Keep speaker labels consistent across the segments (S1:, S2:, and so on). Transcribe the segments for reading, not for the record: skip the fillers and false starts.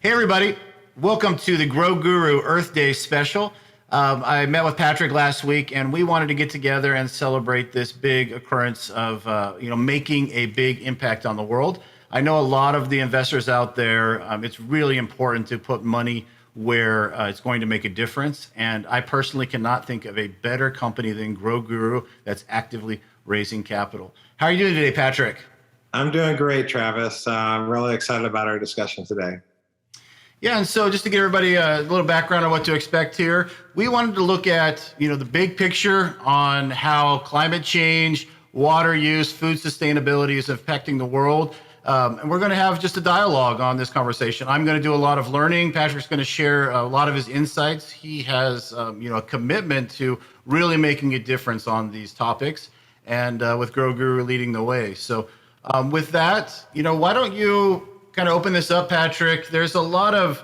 S1: Hey everybody, welcome to the GroGuru Earth Day special. I met with Patrick last week and we wanted to get together and celebrate this big occurrence of making a big impact on the world. I know a lot of the investors out there, it's really important to put money where it's going to make a difference. And I personally cannot think of a better company than GroGuru that's actively raising capital. How are you doing today, Patrick?
S2: I'm doing great, Travis. I'm really excited about our discussion today.
S1: Yeah, and so just to give everybody a little background on what to expect here, we wanted to look at the big picture on how climate change, water use, food sustainability is affecting the world. And we're going to have just a dialogue on this conversation. I'm going to do a lot of learning. Patrick's going to share a lot of his insights. He has a commitment to really making a difference on these topics, and with GroGuru leading the way. So with that, why don't you kind of open this up, Patrick? There's a lot of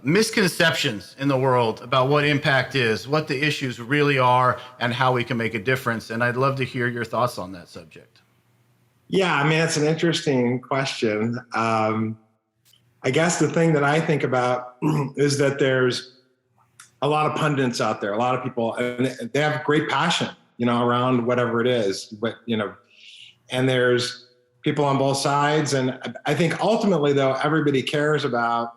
S1: misconceptions in the world about what impact is, what the issues really are, and how we can make a difference. And I'd love to hear your thoughts on that subject.
S2: Yeah, I mean, that's an interesting question. I guess the thing that I think about is that there's a lot of pundits out there, a lot of people, and they have great passion, around whatever it is, and there's people on both sides. And I think ultimately, though, everybody cares about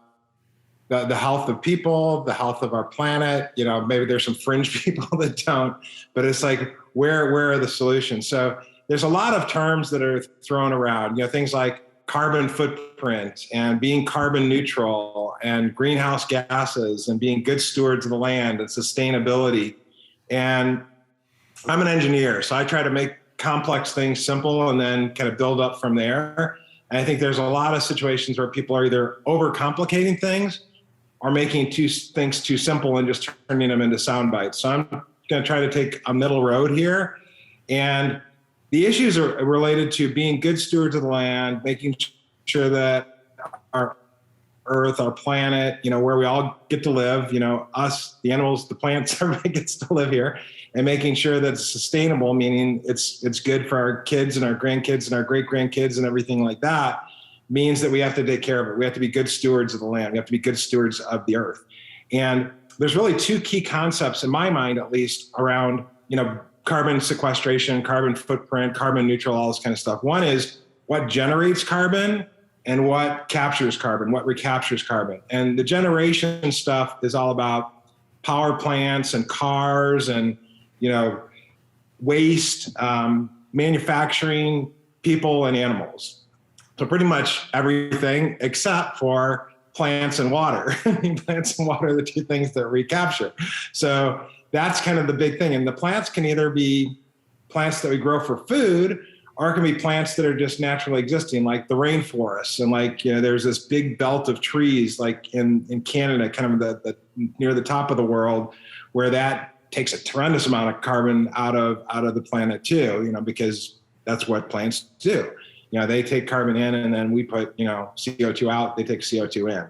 S2: the health of people, the health of our planet. Maybe there's some fringe people that don't, but it's like, where are the solutions? So there's a lot of terms that are thrown around, things like carbon footprint and being carbon neutral and greenhouse gases and being good stewards of the land and sustainability. And I'm an engineer, so I try to make complex things simple and then kind of build up from there. And I think there's a lot of situations where people are either overcomplicating things or making things too simple and just turning them into sound bites. So I'm going to try to take a middle road here. And the issues are related to being good stewards of the land, making sure that our Earth, our planet, where we all get to live, us, the animals, the plants, everybody gets to live here, and making sure that it's sustainable, meaning it's good for our kids and our grandkids and our great grandkids and everything like that, means that we have to take care of it. We have to be good stewards of the land. We have to be good stewards of the Earth. And there's really two key concepts in my mind, at least, around, carbon sequestration, carbon footprint, carbon neutral, all this kind of stuff. One is what generates carbon and what captures carbon, what recaptures carbon. And the generation stuff is all about power plants and cars and, waste, manufacturing, people and animals. So pretty much everything except for plants and water. I mean, plants and water are the two things that recapture. So that's kind of the big thing. And the plants can either be plants that we grow for food, or it can be plants that are just naturally existing, like the rainforests. And there's this big belt of trees, like in Canada, kind of the near the top of the world, where that takes a tremendous amount of carbon out of the planet too, because that's what plants do. They take carbon in, and then we put, CO2 out, they take CO2 in.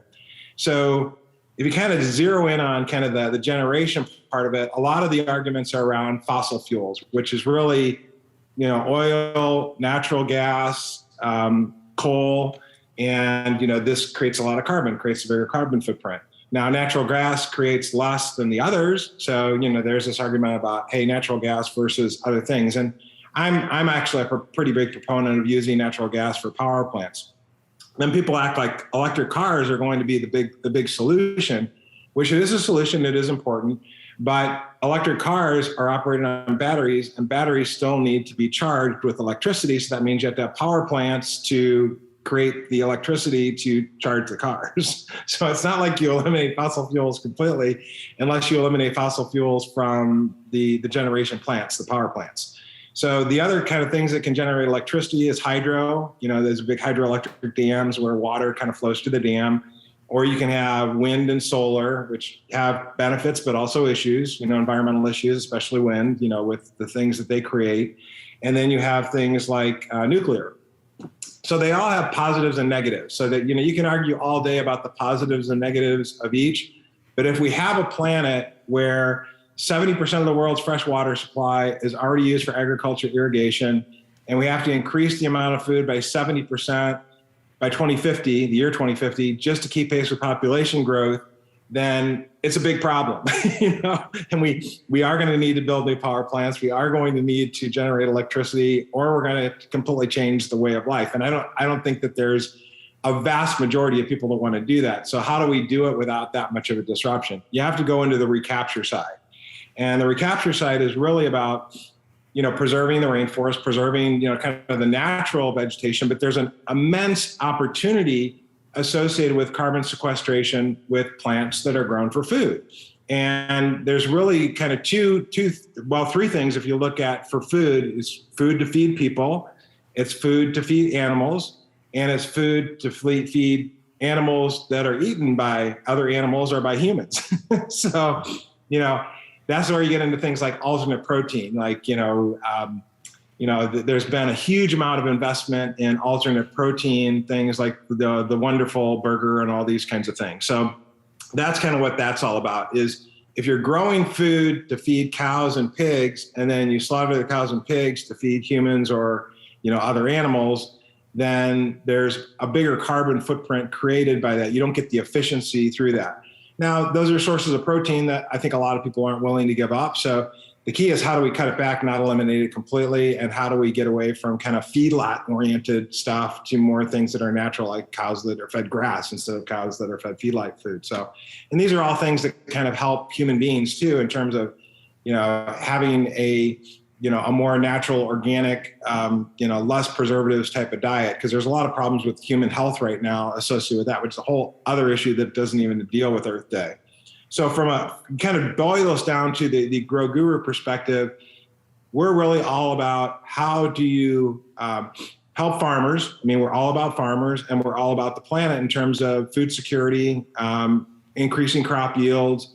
S2: So if you kind of zero in on kind of the generation part of it, a lot of the arguments are around fossil fuels, which is really, oil, natural gas, coal, and, this creates a lot of carbon, creates a bigger carbon footprint. Now, natural gas creates less than the others. So, there's this argument about, hey, natural gas versus other things. And I'm actually a pretty big proponent of using natural gas for power plants. Then people act like electric cars are going to be the big solution, which is a solution that is important. But electric cars are operating on batteries, and batteries still need to be charged with electricity. So that means you have to have power plants to create the electricity to charge the cars. So it's not like you eliminate fossil fuels completely unless you eliminate fossil fuels from the generation plants, the power plants. So the other kind of things that can generate electricity is hydro. There's big hydroelectric dams where water kind of flows to the dam. Or you can have wind and solar, which have benefits, but also issues, environmental issues, especially wind, with the things that they create. And then you have things like nuclear. So they all have positives and negatives. So that, you can argue all day about the positives and negatives of each. But if we have a planet where 70% of the world's freshwater supply is already used for agriculture irrigation, and we have to increase the amount of food by 70% by 2050, the year 2050, just to keep pace with population growth, then it's a big problem, and we are going to need to build new power plants. We are going to need to generate electricity, or we're going to completely change the way of life. And I don't think that there's a vast majority of people that want to do that. So how do we do it without that much of a disruption? You have to go into the recapture side. And the recapture side is really about, preserving the rainforest, preserving, kind of the natural vegetation, but there's an immense opportunity associated with carbon sequestration with plants that are grown for food. And there's really kind of three things if you look at for food. Is food to feed people, it's food to feed animals, and it's food to feed animals that are eaten by other animals or by humans. So, that's where you get into things like alternate protein, like, there's been a huge amount of investment in alternate protein, things like the wonderful burger and all these kinds of things. So that's kind of what that's all about, is if you're growing food to feed cows and pigs, and then you slaughter the cows and pigs to feed humans or, other animals, then there's a bigger carbon footprint created by that. You don't get the efficiency through that. Now, those are sources of protein that I think a lot of people aren't willing to give up. So the key is, how do we cut it back, not eliminate it completely? And how do we get away from kind of feedlot oriented stuff to more things that are natural, like cows that are fed grass instead of cows that are fed feed-like food. So, and these are all things that kind of help human beings too, in terms of, having a more natural, organic, less preservatives type of diet, because there's a lot of problems with human health right now associated with that, which is a whole other issue that doesn't even deal with Earth Day. So from a kind of boil this down to the GroGuru perspective, we're really all about how do you help farmers. I mean, we're all about farmers, and we're all about the planet in terms of food security, increasing crop yields,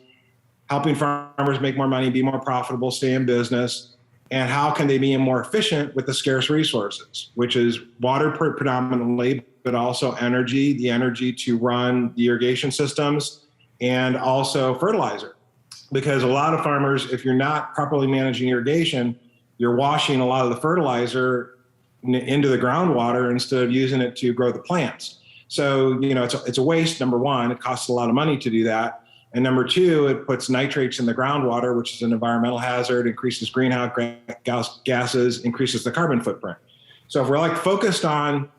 S2: helping farmers make more money, be more profitable, stay in business, and how can they be more efficient with the scarce resources, which is water predominantly, but also energy, the energy to run the irrigation systems, and also fertilizer. Because a lot of farmers, if you're not properly managing irrigation, you're washing a lot of the fertilizer into the groundwater instead of using it to grow the plants. So, it's a waste, number one. It costs a lot of money to do that. And number two, it puts nitrates in the groundwater, which is an environmental hazard, increases greenhouse gases, increases the carbon footprint. So if we're focused on,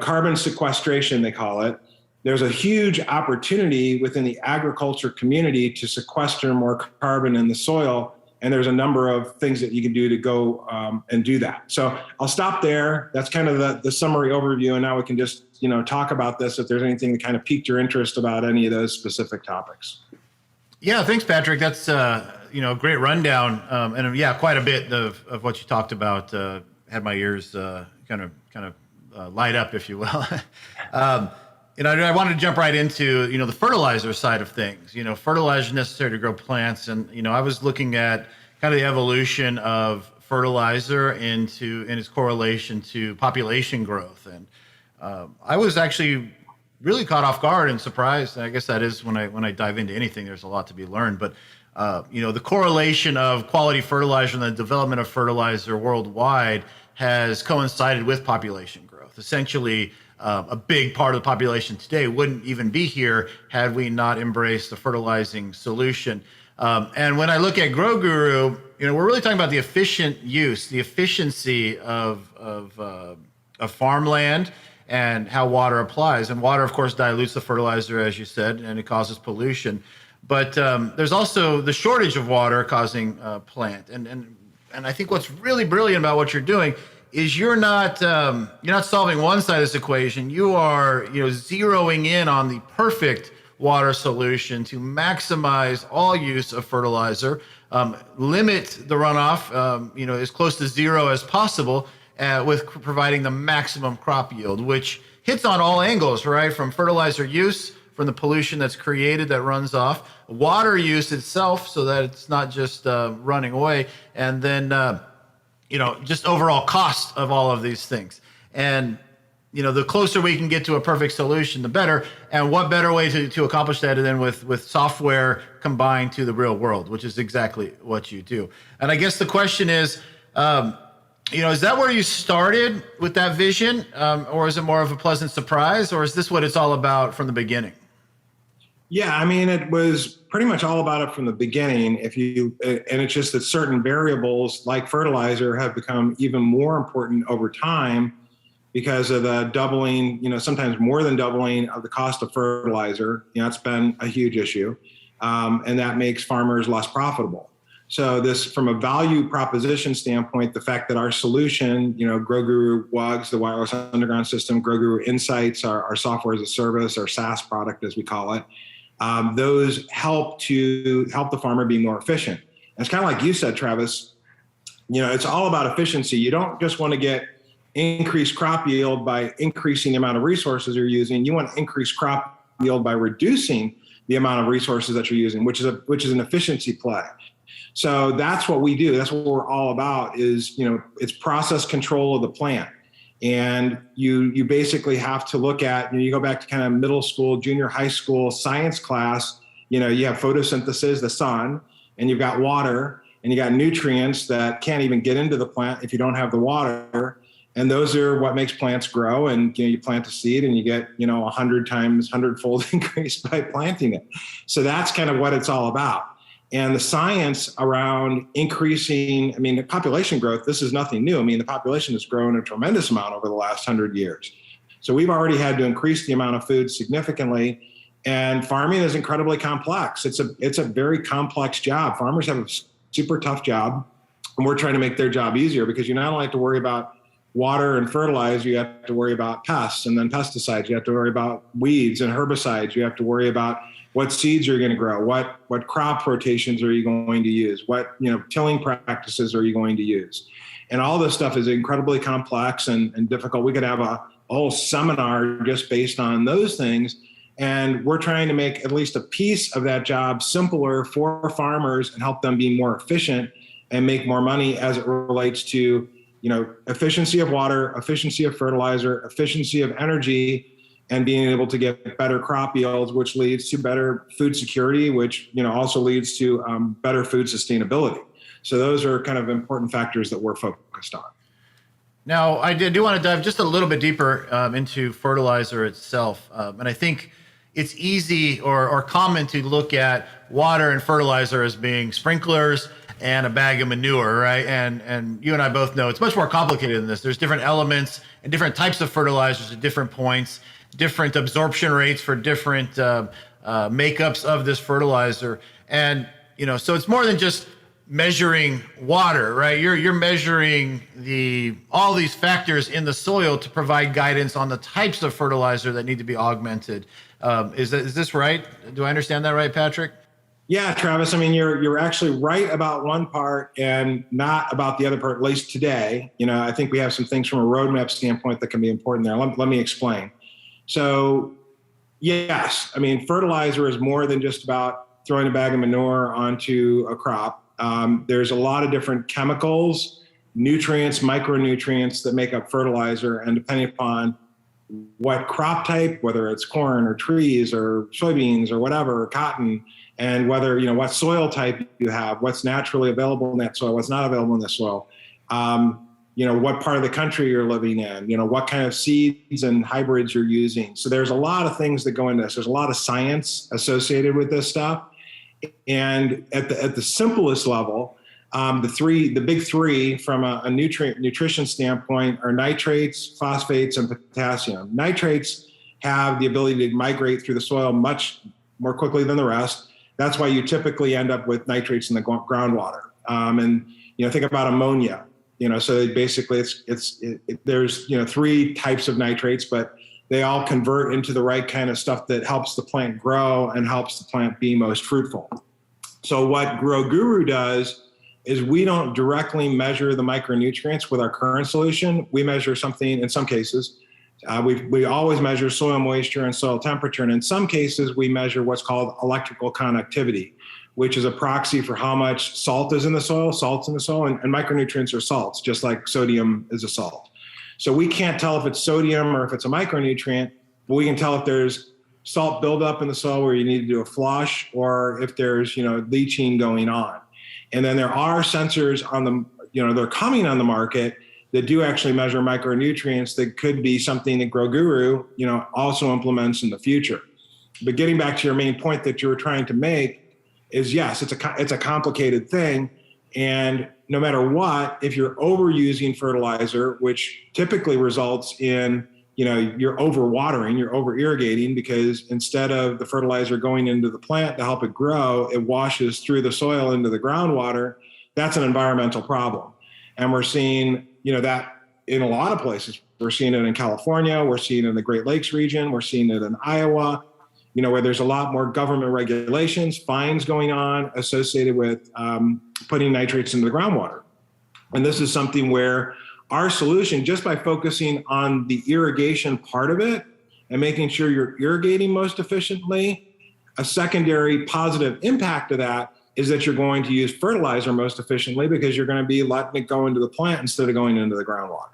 S2: carbon sequestration, they call it, there's a huge opportunity within the agriculture community to sequester more carbon in the soil. And there's a number of things that you can do to go and do that. So I'll stop there. That's kind of the summary overview. And now we can just, talk about this if there's anything that kind of piqued your interest about any of those specific topics.
S1: Yeah, thanks, Patrick. That's a great rundown, and quite a bit of what you talked about had my ears kind of light up, if you will. I wanted to jump right into the fertilizer side of things. Fertilizer necessary to grow plants, and I was looking at kind of the evolution of fertilizer in its correlation to population growth, and I was actually really caught off guard and surprised. I guess that is when I dive into anything, there's a lot to be learned. But the correlation of quality fertilizer and the development of fertilizer worldwide has coincided with population growth. Essentially, a big part of the population today wouldn't even be here had we not embraced the fertilizing solution. And when I look at GroGuru, we're really talking about the efficient use, the efficiency of farmland, and how water applies. And water, of course, dilutes the fertilizer, as you said, and it causes pollution. But there's also the shortage of water causing plant. And I think what's really brilliant about what you're doing is you're not solving one side of this equation. You are zeroing in on the perfect water solution to maximize all use of fertilizer, limit the runoff, as close to zero as possible, with providing the maximum crop yield, which hits on all angles, right? From fertilizer use, from the pollution that's created that runs off, water use itself, so that it's not just running away, and then just overall cost of all of these things. And the closer we can get to a perfect solution, the better. And what better way to accomplish that than with software combined to the real world, which is exactly what you do. And I guess the question is, Is that where you started with that vision, or is it more of a pleasant surprise, or is this what it's all about from the beginning?
S2: Yeah, I mean, it was pretty much all about it from the beginning. And it's just that certain variables like fertilizer have become even more important over time because of the doubling, sometimes more than doubling of the cost of fertilizer. It's been a huge issue. And that makes farmers less profitable. So this, from a value proposition standpoint, the fact that our solution, GroGuru WUGS, the wireless underground system, GroGuru Insights, our software as a service, our SaaS product, as we call it, those help the farmer be more efficient. And it's kind of like you said, Travis, it's all about efficiency. You don't just want to get increased crop yield by increasing the amount of resources you're using. You want to increase crop yield by reducing the amount of resources that you're using, which is an efficiency play. So that's what we do. That's what we're all about is, it's process control of the plant. And you basically have to look at, you go back to kind of middle school, junior high school science class, you have photosynthesis, the sun, and you've got water, and you got nutrients that can't even get into the plant if you don't have the water. And those are what makes plants grow. And you plant a seed and you get 100-fold increase by planting it. So that's kind of what it's all about. And the science around increasing, the population growth, this is nothing new. The population has grown a tremendous amount over the last 100 years. So we've already had to increase the amount of food significantly. And farming is incredibly complex. It's a very complex job. Farmers have a super tough job, and we're trying to make their job easier because you not only have to worry about water and fertilizer, you have to worry about pests and then pesticides. You have to worry about weeds and herbicides. You have to worry about what seeds are you going to grow, what crop rotations are you going to use, what tilling practices are you going to use. And all this stuff is incredibly complex and difficult. We could have a whole seminar just based on those things. And we're trying to make at least a piece of that job simpler for farmers and help them be more efficient and make more money as it relates to efficiency of water, efficiency of fertilizer, efficiency of energy, and being able to get better crop yields, which leads to better food security, which also leads to better food sustainability. So those are kind of important factors that we're focused on.
S1: Now, I do want to dive just a little bit deeper into fertilizer itself. And I think it's easy or common to look at water and fertilizer as being sprinklers and a bag of manure, right? And you and I both know it's much more complicated than this. There's different elements and different types of fertilizers at different points, different absorption rates for different makeups of this fertilizer. And, so it's more than just measuring water, right? You're measuring all these factors in the soil to provide guidance on the types of fertilizer that need to be augmented. Is this right? Do I understand that right, Patrick?
S2: Yeah, Travis, you're actually right about one part and not about the other part, at least today. I think we have some things from a roadmap standpoint that can be important there. Let me explain. So yes, fertilizer is more than just about throwing a bag of manure onto a crop. There's a lot of different chemicals, nutrients, micronutrients that make up fertilizer, and depending upon what crop type, whether it's corn or trees or soybeans or whatever, or cotton, and whether, what soil type you have, what's naturally available in that soil, what's not available in the soil, what part of the country you're living in, what kind of seeds and hybrids you're using. So there's a lot of things that go into this. There's a lot of science associated with this stuff. And at the simplest level, the big three from a nutrition standpoint are nitrates, phosphates, and potassium. Nitrates have the ability to migrate through the soil much more quickly than the rest. That's why you typically end up with nitrates in the groundwater. And think about ammonia. So basically, there's three types of nitrates, but they all convert into the right kind of stuff that helps the plant grow and helps the plant be most fruitful. So what GroGuru does is we don't directly measure the micronutrients with our current solution. We measure something in some cases. We always measure soil moisture and soil temperature. And in some cases, we measure what's called electrical conductivity, which is a proxy for how much salt is in the soil, salts in the soil, and micronutrients are salts, just like sodium is a salt. So we can't tell if it's sodium or if it's a micronutrient, but we can tell if there's salt buildup in the soil where you need to do a flush, or if there's, leaching going on. And then there are sensors on the, they're coming on the market that do actually measure micronutrients that could be something that GroGuru, also implements in the future. But getting back to your main point that you were trying to make is, yes, it's a complicated thing. And no matter what, if you're overusing fertilizer, which typically results in, you're overwatering, you're over irrigating, because instead of the fertilizer going into the plant to help it grow, it washes through the soil into the groundwater. That's an environmental problem. And we're seeing, that in a lot of places. We're seeing it in California, we're seeing it in the Great Lakes region, we're seeing it in Iowa, where there's a lot more government regulations, fines going on associated with putting nitrates into the groundwater. And this is something where our solution, just by focusing on the irrigation part of it and making sure you're irrigating most efficiently, a secondary positive impact of that is that you're going to use fertilizer most efficiently, because you're going to be letting it go into the plant instead of going into the groundwater.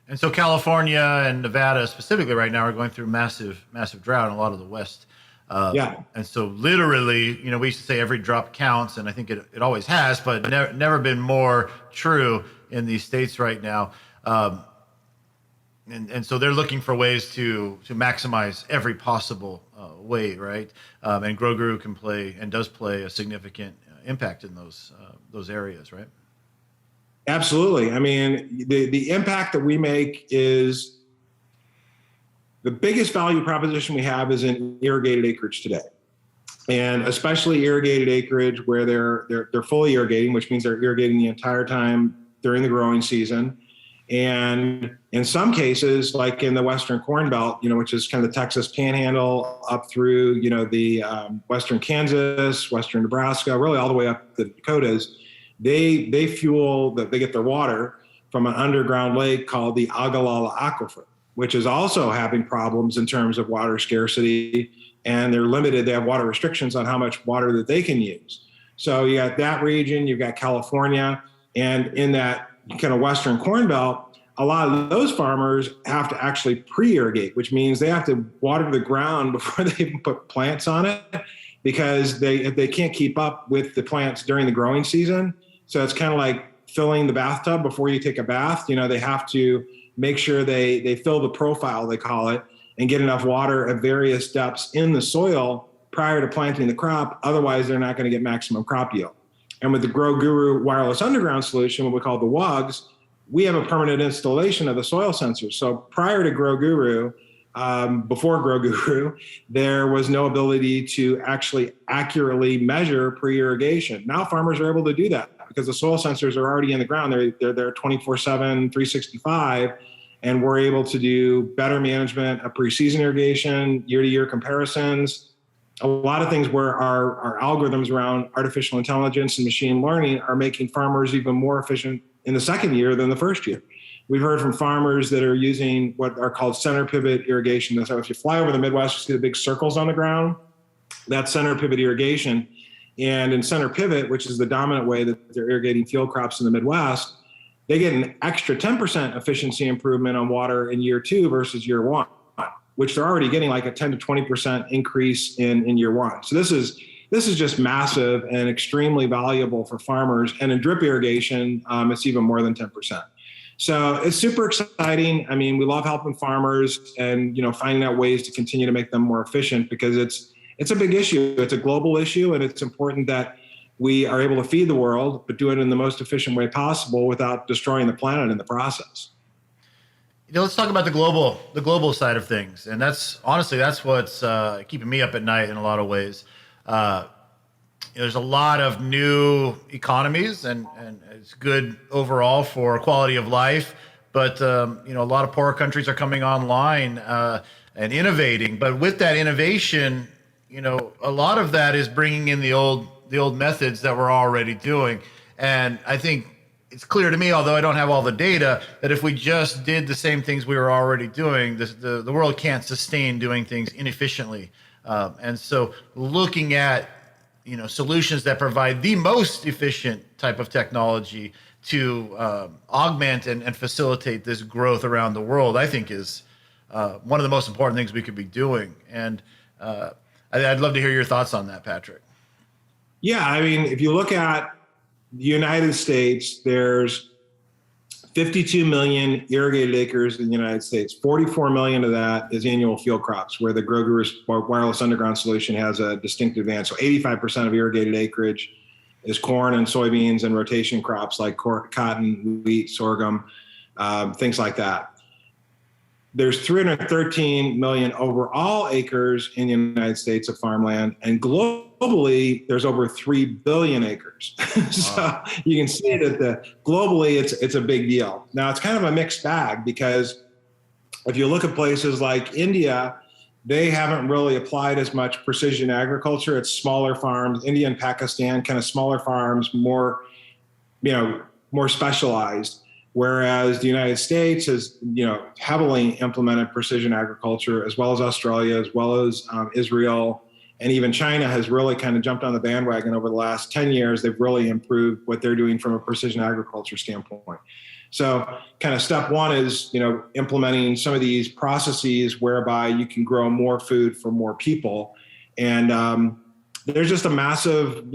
S1: And so California and Nevada specifically right now are going through massive drought in a lot of the West. And so literally, we used to say every drop counts, and I think it always has, but never been more true in these states right now. And so they're looking for ways to maximize every possible way, right? And GroGuru can play and does play a significant impact in those areas, right?
S2: Absolutely. I mean, the impact that we make is the biggest value proposition we have is in irrigated acreage today. And especially irrigated acreage where they're fully irrigating, which means they're irrigating the entire time during the growing season. And in some cases, like in the Western Corn Belt, which is kind of the Texas Panhandle up through, the Western Kansas, Western Nebraska, really all the way up to the Dakotas, they get their water from an underground lake called the Ogallala Aquifer, which is also having problems in terms of water scarcity, and they're limited. They have water restrictions on how much water that they can use. So you got that region, you've got California, and in that kind of Western Corn Belt, a lot of those farmers have to actually pre-irrigate, which means they have to water the ground before they even put plants on it, because they can't keep up with the plants during the growing season. So it's kind of like filling the bathtub before you take a bath. They have to make sure they fill the profile, they call it, and get enough water at various depths in the soil prior to planting the crop. Otherwise, they're not going to get maximum crop yield. And with the GroGuru wireless underground solution, what we call the WUGs, we have a permanent installation of the soil sensors. So prior to GroGuru, before GroGuru, there was no ability to actually accurately measure pre-irrigation. Now farmers are able to do that because the soil sensors are already in the ground. They're there 24/7, 365, and we're able to do better management of pre-season irrigation, year-to-year comparisons, a lot of things where our algorithms around artificial intelligence and machine learning are making farmers even more efficient in the second year than the first year. We've heard from farmers that are using what are called center pivot irrigation. So if you fly over the Midwest, you see the big circles on the ground. That's center pivot irrigation. And in center pivot, which is the dominant way that they're irrigating field crops in the Midwest, they get an extra 10% efficiency improvement on water in year 2 versus year 1, which they're already getting like a 10 to 20% increase in year 1. So this is just massive and extremely valuable for farmers. And in drip irrigation, it's even more than 10%. So it's super exciting. I mean, we love helping farmers and, finding out ways to continue to make them more efficient, because it's a big issue. It's a global issue, and it's important that we are able to feed the world, but do it in the most efficient way possible without destroying the planet in the process.
S1: Let's talk about the global side of things. And that's what's keeping me up at night in a lot of ways. There's a lot of new economies, and it's good overall for quality of life. But a lot of poorer countries are coming online and innovating. But with that innovation, a lot of that is bringing in the old methods that we're already doing. And I think it's clear to me, although I don't have all the data, that if we just did the same things we were already doing, the world can't sustain doing things inefficiently. And so looking at solutions that provide the most efficient type of technology to augment and facilitate this growth around the world, I think is one of the most important things we could be doing. And I'd love to hear your thoughts on that, Patrick.
S2: Yeah, I mean, if you look at the United States, there's 52 million irrigated acres in the United States. 44 million of that is annual field crops, where the GroGuru wireless underground solution has a distinct advantage. So 85% of irrigated acreage is corn and soybeans and rotation crops like cotton, wheat, sorghum, things like that. There's 313 million overall acres in the United States of farmland, and globally there's over 3 billion acres. So you can see that globally it's a big deal. Now it's kind of a mixed bag, because if you look at places like India, they haven't really applied as much precision agriculture. It's smaller farms. India and Pakistan, kind of smaller farms, more specialized. Whereas the United States has, heavily implemented precision agriculture, as well as Australia, as well as Israel, and even China has really kind of jumped on the bandwagon over the last 10 years. They've really improved what they're doing from a precision agriculture standpoint. So kind of step one is, implementing some of these processes whereby you can grow more food for more people. And there's just a massive,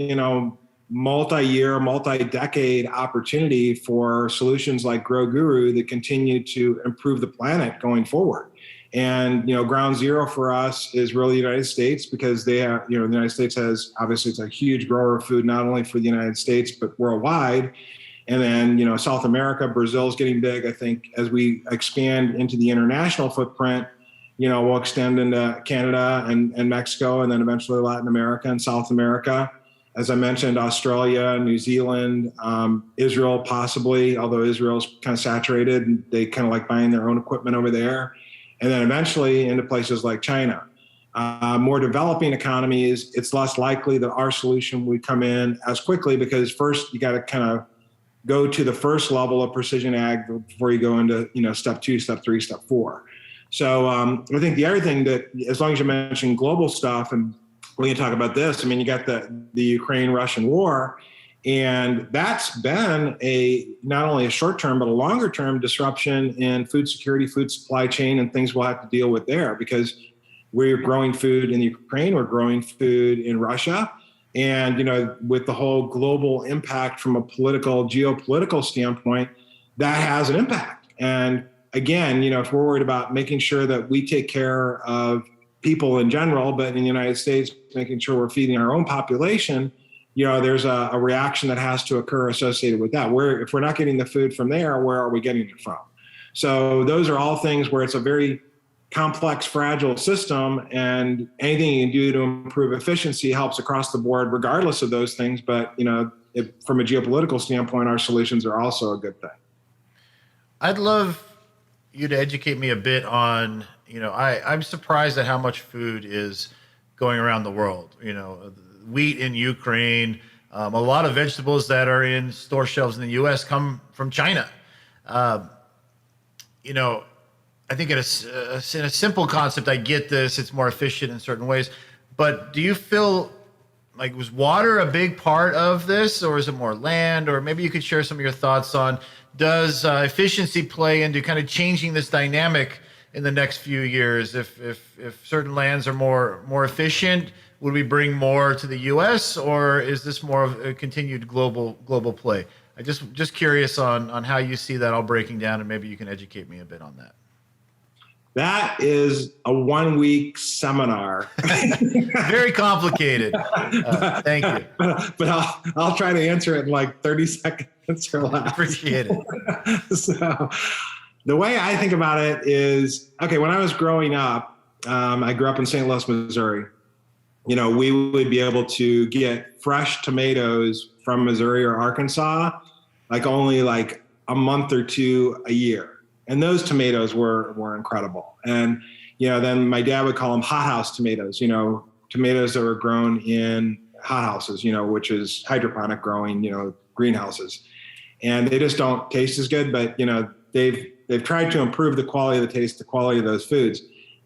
S2: multi-year, multi-decade opportunity for solutions like GroGuru that continue to improve the planet going forward. And, ground zero for us is really the United States, because they have, the United States has, obviously it's a huge grower of food, not only for the United States, but worldwide. And then, South America, Brazil's getting big. I think as we expand into the international footprint, we'll extend into Canada and Mexico, and then eventually Latin America and South America. As I mentioned, Australia, New Zealand, Israel possibly, although Israel's kind of saturated and they kind of like buying their own equipment over there. And then eventually into places like China. More developing economies, it's less likely that our solution would come in as quickly, because first you got to kind of go to the first level of precision ag before you go into, step 2, step 3, step 4. So I think the other thing that, as long as you mention global stuff, and we can talk about this, you got the Ukraine-Russian war, and that's been not only a short-term, but a longer-term disruption in food security, food supply chain, and things we'll have to deal with there, because we're growing food in Ukraine, we're growing food in Russia, and with the whole global impact from a geopolitical standpoint, that has an impact. And again, if we're worried about making sure that we take care of people in general, but in the United States, making sure we're feeding our own population, there's a reaction that has to occur associated with that. If we're not getting the food from there, where are we getting it from? So those are all things where it's a very complex, fragile system, and anything you can do to improve efficiency helps across the board, regardless of those things. But, from a geopolitical standpoint, our solutions are also a good thing.
S1: I'd love you to educate me a bit on, I'm surprised at how much food is going around the world. Wheat in Ukraine, a lot of vegetables that are in store shelves in the U.S. come from China. I think in a simple concept, I get this, it's more efficient in certain ways, but do you feel like, was water a big part of this, or is it more land? Or maybe you could share some of your thoughts on, does efficiency play into kind of changing this dynamic in the next few years? If certain lands are more efficient, would we bring more to the U.S., or is this more of a continued global play? I just curious on how you see that all breaking down, and maybe you can educate me a bit on that.
S2: That is a 1-week seminar.
S1: Very complicated. Thank you.
S2: But I'll try to answer it in like 30 seconds or less.
S1: Appreciate it.
S2: So the way I think about it is, okay, when I was growing up, I grew up in St. Louis, Missouri. We would be able to get fresh tomatoes from Missouri or Arkansas, only a month or two a year. And those tomatoes were incredible. And, then my dad would call them hothouse tomatoes, tomatoes that were grown in hothouses, which is hydroponic growing, greenhouses. And they just don't taste as good, but, they've tried to improve the quality of the taste, the quality of those foods.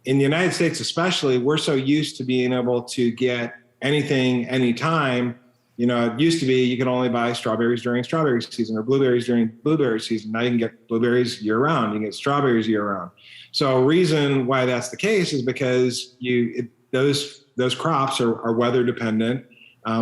S2: In the United States especially, we're so used to being able to get anything, anytime. It used to be you could only buy strawberries during strawberry season, or blueberries during blueberry season. Now you can get blueberries year round. You can get strawberries year round. So a reason why that's the case is because those crops are weather dependent.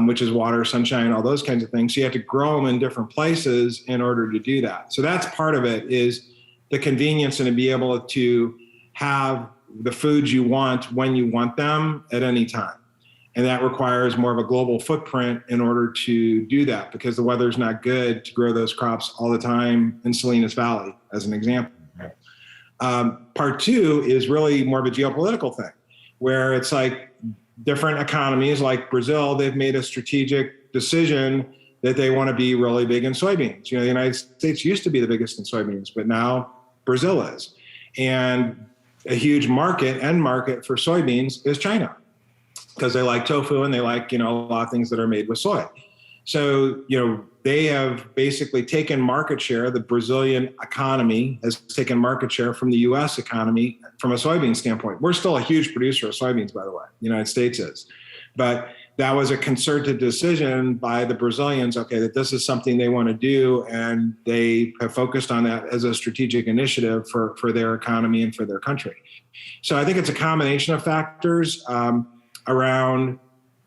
S2: which is water, sunshine, all those kinds of things. So you have to grow them in different places in order to do that. So that's part of it, is the convenience and to be able to have the foods you want when you want them at any time. And that requires more of a global footprint in order to do that, because the weather's not good to grow those crops all the time in Salinas Valley, as an example. Part two is really more of a geopolitical thing, where it's like different economies like Brazil, they've made a strategic decision that they want to be really big in soybeans. You know, the United States used to be the biggest in soybeans, but now Brazil is. And a huge end market for soybeans is China, because they like tofu and they like, a lot of things that are made with soy. So, they have basically taken market share. The Brazilian economy has taken market share from the US economy from a soybean standpoint. We're still a huge producer of soybeans, by the way, the United States is. But that was a concerted decision by the Brazilians, that this is something they want to do, and they have focused on that as a strategic initiative for their economy and for their country. So I think it's a combination of factors around,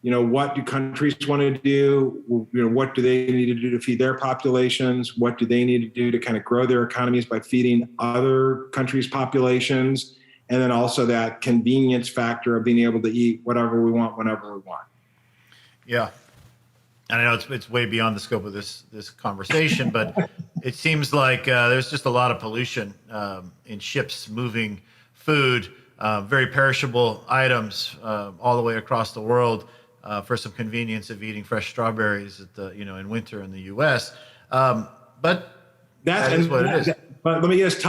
S2: what do countries want to do? What do they need to do to feed their populations? What do they need to do to kind of grow their economies by feeding other countries' populations? And then also that convenience factor of being able to eat whatever we want, whenever we want.
S1: Yeah. And I know it's way beyond the scope of this conversation, but it seems like there's just a lot of pollution in ships moving food, very perishable items all the way across the world for some convenience of eating fresh strawberries in winter in the U.S. But that is what it is.
S2: But let me just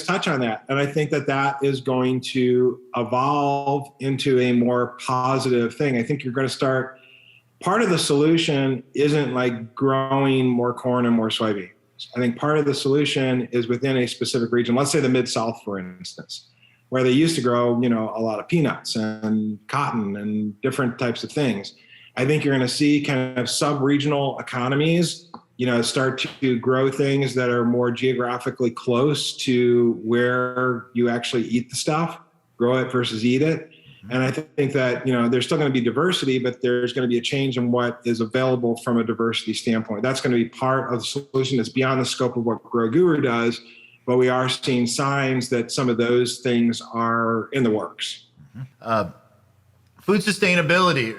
S2: touch on that. And I think that is going to evolve into a more positive thing. I think you're going to start. Part of the solution isn't like growing more corn and more soybeans. I think part of the solution is within a specific region. Let's say the Mid-South, for instance, where they used to grow, a lot of peanuts and cotton and different types of things. I think you're going to see kind of sub-regional economies, start to grow things that are more geographically close to where you actually eat the stuff, grow it versus eat it. And I think that, there's still going to be diversity, but there's going to be a change in what is available from a diversity standpoint. That's going to be part of the solution that's beyond the scope of what GroGuru does, but we are seeing signs that some of those things are in the works.
S1: Food sustainability,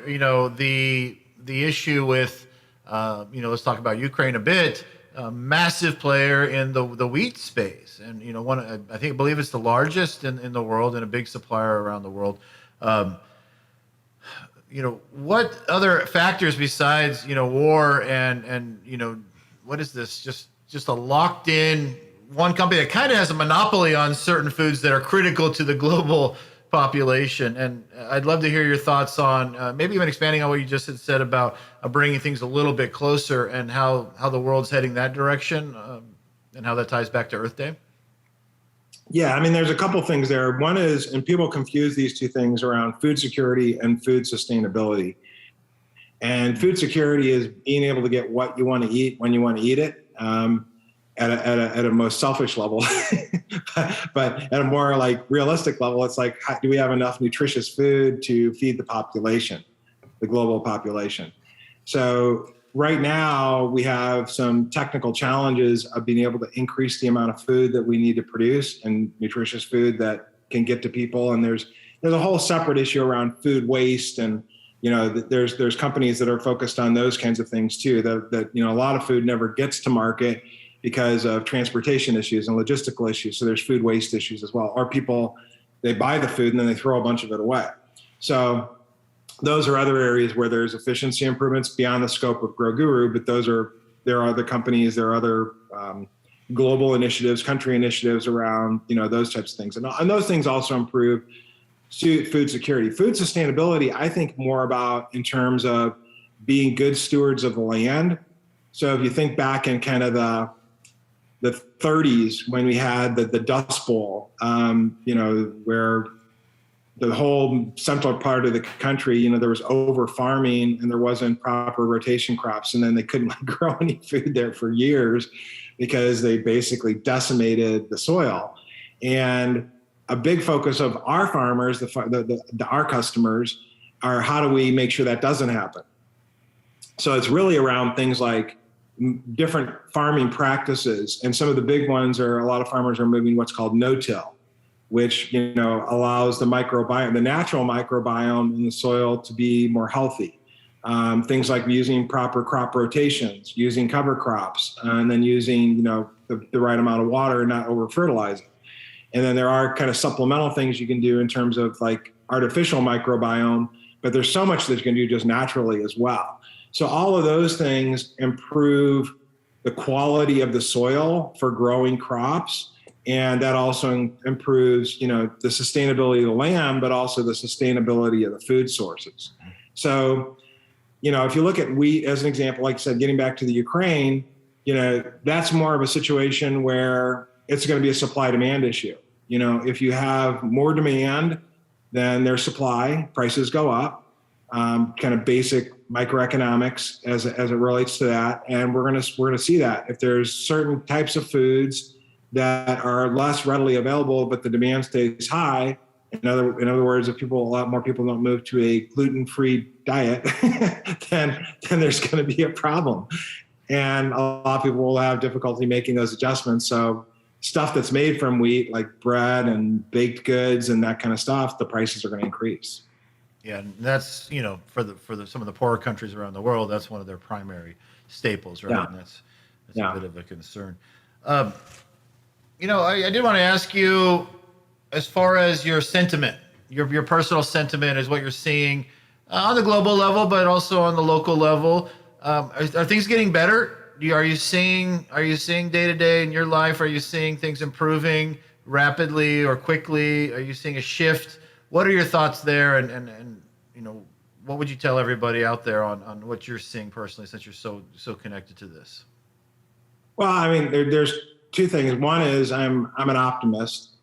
S1: the issue with, let's talk about Ukraine a bit, a massive player in the wheat space. And, I believe it's the largest in the world and a big supplier around the world. What other factors besides, war and what is this? Just a locked in one company that kind of has a monopoly on certain foods that are critical to the global population. And I'd love to hear your thoughts on maybe even expanding on what you just had said about bringing things a little bit closer and how the world's heading that direction and how that ties back to Earth Day.
S2: Yeah, there's a couple things there. One is, and people confuse these two things around food security and food sustainability. And food security is being able to get what you want to eat when you want to eat it at a most selfish level. but at a more like realistic level, it's like, do we have enough nutritious food to feed the population, the global population? So right now, we have some technical challenges of being able to increase the amount of food that we need to produce and nutritious food that can get to people. And there's a whole separate issue around food waste. And, there's companies that are focused on those kinds of things too, that a lot of food never gets to market because of transportation issues and logistical issues. So there's food waste issues as well. Or people, they buy the food and then they throw a bunch of it away. So those are other areas where there's efficiency improvements beyond the scope of GroGuru, but there are other companies, there are other global initiatives, country initiatives around, those types of things. And those things also improve food security. Food sustainability, I think more about in terms of being good stewards of the land. So if you think back in kind of the 30s when we had the Dust Bowl, where the whole central part of the country, there was over farming and there wasn't proper rotation crops. And then they couldn't grow any food there for years because they basically decimated the soil. And a big focus of our farmers, our customers, are how do we make sure that doesn't happen? So it's really around things like different farming practices. And some of the big ones are a lot of farmers are moving what's called no-till, which, allows the microbiome, the natural microbiome in the soil to be more healthy. Things like using proper crop rotations, using cover crops, and then using, the right amount of water, not over fertilizing. And then there are kind of supplemental things you can do in terms of like artificial microbiome, but there's so much that you can do just naturally as well. So all of those things improve the quality of the soil for growing crops. And that also improves, the sustainability of the land, but also the sustainability of the food sources. So, if you look at wheat as an example, like I said, getting back to the Ukraine, that's more of a situation where it's going to be a supply demand issue. If you have more demand than their supply, prices go up. Kind of basic microeconomics as it relates to that, and we're gonna see that if there's certain types of foods that are less readily available, but the demand stays high. In other words, if a lot more people don't move to a gluten-free diet, then there's going to be a problem, and a lot of people will have difficulty making those adjustments. So stuff that's made from wheat, like bread and baked goods and that kind of stuff, the prices are going to increase.
S1: Yeah, and that's for some of the poorer countries around the world, that's one of their primary staples, right?
S2: Yeah.
S1: And that's a bit of a concern. I did want to ask you, as far as your sentiment, your personal sentiment, is what you're seeing on the global level, but also on the local level. Are things getting better? Are you seeing day to day in your life? Are you seeing things improving rapidly or quickly? Are you seeing a shift? What are your thoughts there? And what would you tell everybody out there on what you're seeing personally, since you're so connected to this?
S2: Well, I mean, there's two things. One is I'm an optimist.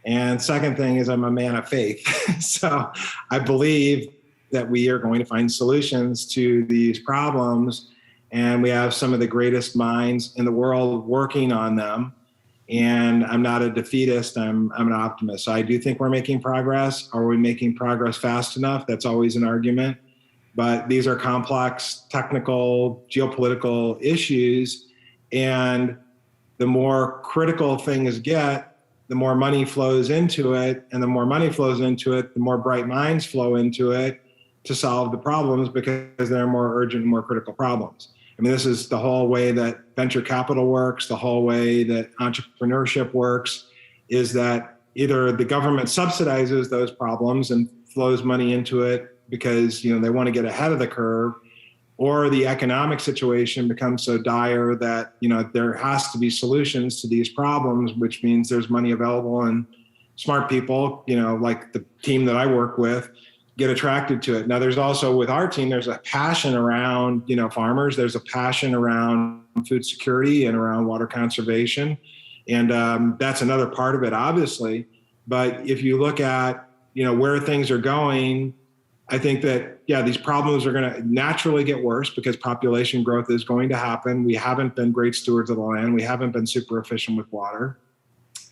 S2: And second thing is I'm a man of faith. So I believe that we are going to find solutions to these problems. And we have some of the greatest minds in the world working on them. And I'm not a defeatist, I'm an optimist. So I do think we're making progress. Are we making progress fast enough? That's always an argument. But these are complex, technical, geopolitical issues. And the more critical things get, the more money flows into it. And the more money flows into it, the more bright minds flow into it to solve the problems, because they're more urgent and more critical problems. I mean, this is the whole way that venture capital works, the whole way that entrepreneurship works, is that either the government subsidizes those problems and flows money into it because, they want to get ahead of the curve, or the economic situation becomes so dire that, there has to be solutions to these problems, which means there's money available, and smart people, like the team that I work with, get attracted to it. Now, there's also, with our team, there's a passion around, farmers. There's a passion around food security and around water conservation. And that's another part of it, obviously. But if you look at, where things are going, I think that, these problems are going to naturally get worse because population growth is going to happen. We haven't been great stewards of the land. We haven't been super efficient with water.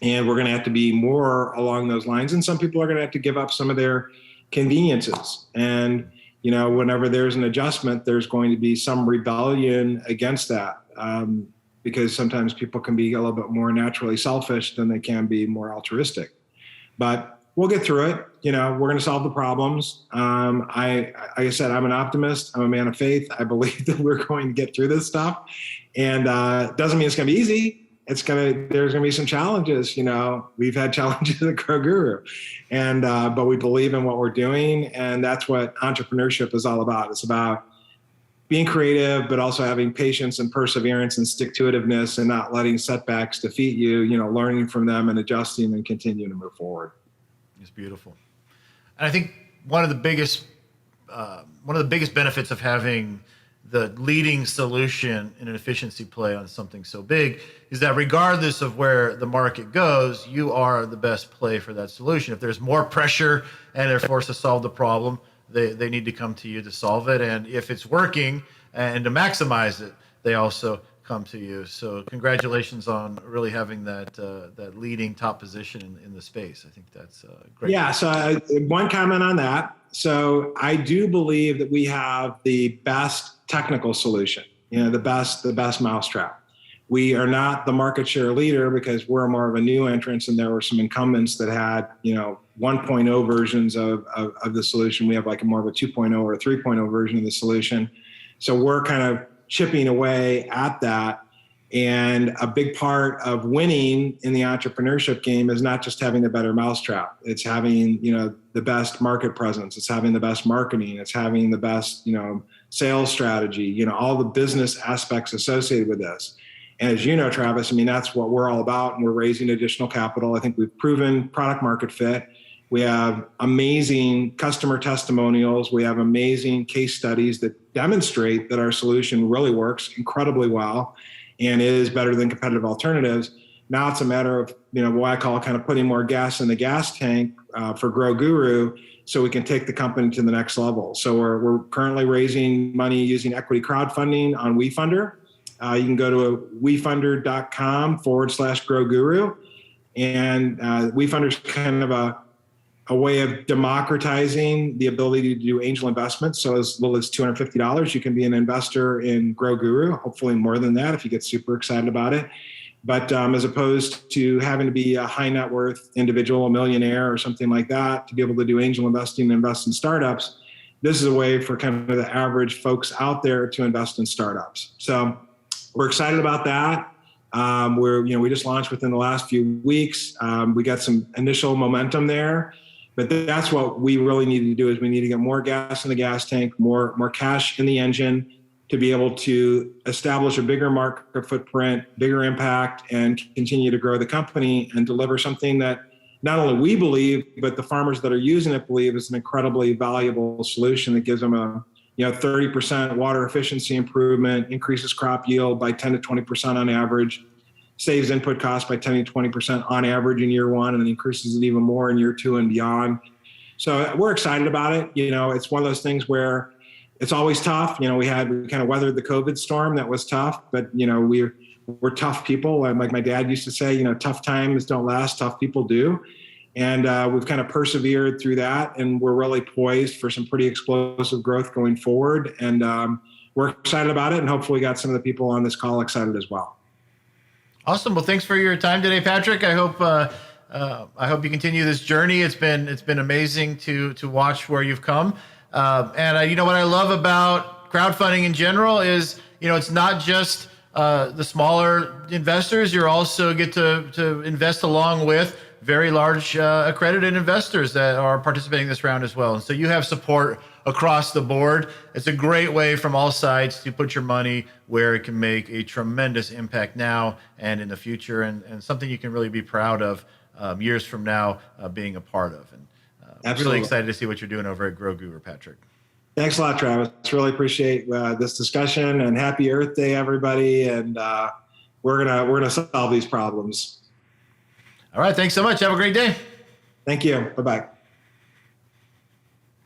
S2: And we're going to have to be more along those lines. And some people are going to have to give up some of their conveniences. And, whenever there's an adjustment, there's going to be some rebellion against that, because sometimes people can be a little bit more naturally selfish than they can be more altruistic. But we'll get through it. We're going to solve the problems. Like I said, I'm an optimist. I'm a man of faith. I believe that we're going to get through this stuff. And it doesn't mean it's going to be easy. There's going to be some challenges. We've had challenges at GroGuru, and but we believe in what we're doing, and that's what entrepreneurship is all about. It's about being creative, but also having patience and perseverance and stick-to-itiveness, and not letting setbacks defeat you. Learning from them and adjusting and continuing to move forward.
S1: It's beautiful, and I think one of the biggest benefits of having the leading solution in an efficiency play on something so big is that regardless of where the market goes, you are the best play for that solution. If there's more pressure and they're forced to solve the problem, they need to come to you to solve it. And if it's working and to maximize it, they also come to you. So congratulations on really having that leading top position in the space. I think that's great.
S2: Yeah. So one comment on that. So I do believe that we have the best technical solution, the best mousetrap. We are not the market share leader because we're more of a new entrant, and there were some incumbents that had, 1.0 versions of the solution. We have like more of a 2.0 or a 3.0 version of the solution. So we're kind of chipping away at that. And a big part of winning in the entrepreneurship game is not just having the better mousetrap. It's having, the best market presence. It's having the best marketing. It's having the best, sales strategy, all the business aspects associated with this. And as you know, Travis, that's what we're all about. And we're raising additional capital. I think we've proven product market fit. We have amazing customer testimonials. We have amazing case studies that demonstrate that our solution really works incredibly well and is better than competitive alternatives. Now it's a matter of, what I call kind of putting more gas in the gas tank for GroGuru so we can take the company to the next level. So we're currently raising money using equity crowdfunding on WeFunder. You can go to wefunder.com/GroGuru. And WeFunder is kind of a way of democratizing the ability to do angel investments. So as little as $250, you can be an investor in GroGuru, hopefully more than that if you get super excited about it. But as opposed to having to be a high net worth individual, a millionaire or something like that, to be able to do angel investing and invest in startups, this is a way for kind of the average folks out there to invest in startups. So we're excited about that. We just launched within the last few weeks. We got some initial momentum there. But that's what we really need to do is we need to get more gas in the gas tank, more cash in the engine to be able to establish a bigger market footprint, bigger impact, and continue to grow the company and deliver something that not only we believe, but the farmers that are using it believe is an incredibly valuable solution that gives them a 30% water efficiency improvement, increases crop yield by 10 to 20% on average, saves input costs by 10 to 20% on average in year one, and then increases it even more in year two and beyond. So we're excited about it. It's one of those things where it's always tough. We kind of weathered the COVID storm. That was tough, but we're tough people. And like my dad used to say, tough times don't last, tough people do. And we've kind of persevered through that, and we're really poised for some pretty explosive growth going forward. And we're excited about it, and hopefully we got some of the people on this call excited as well.
S1: Awesome. Well, thanks for your time today, Patrick. I hope you continue this journey. It's been amazing to watch where you've come. And what I love about crowdfunding in general is it's not just the smaller investors. You also get to invest along with very large accredited investors that are participating in this round as well. And so you have support across the board. It's a great way from all sides to put your money where it can make a tremendous impact now and in the future, and something you can really be proud of years from now being a part of. And really excited to see what you're doing over at GroGuru, Patrick.
S2: Thanks a lot, Travis. Really appreciate this discussion, and happy Earth Day, everybody. And we're gonna solve these problems.
S1: All right. Thanks so much. Have a great day.
S2: Thank you. Bye-bye.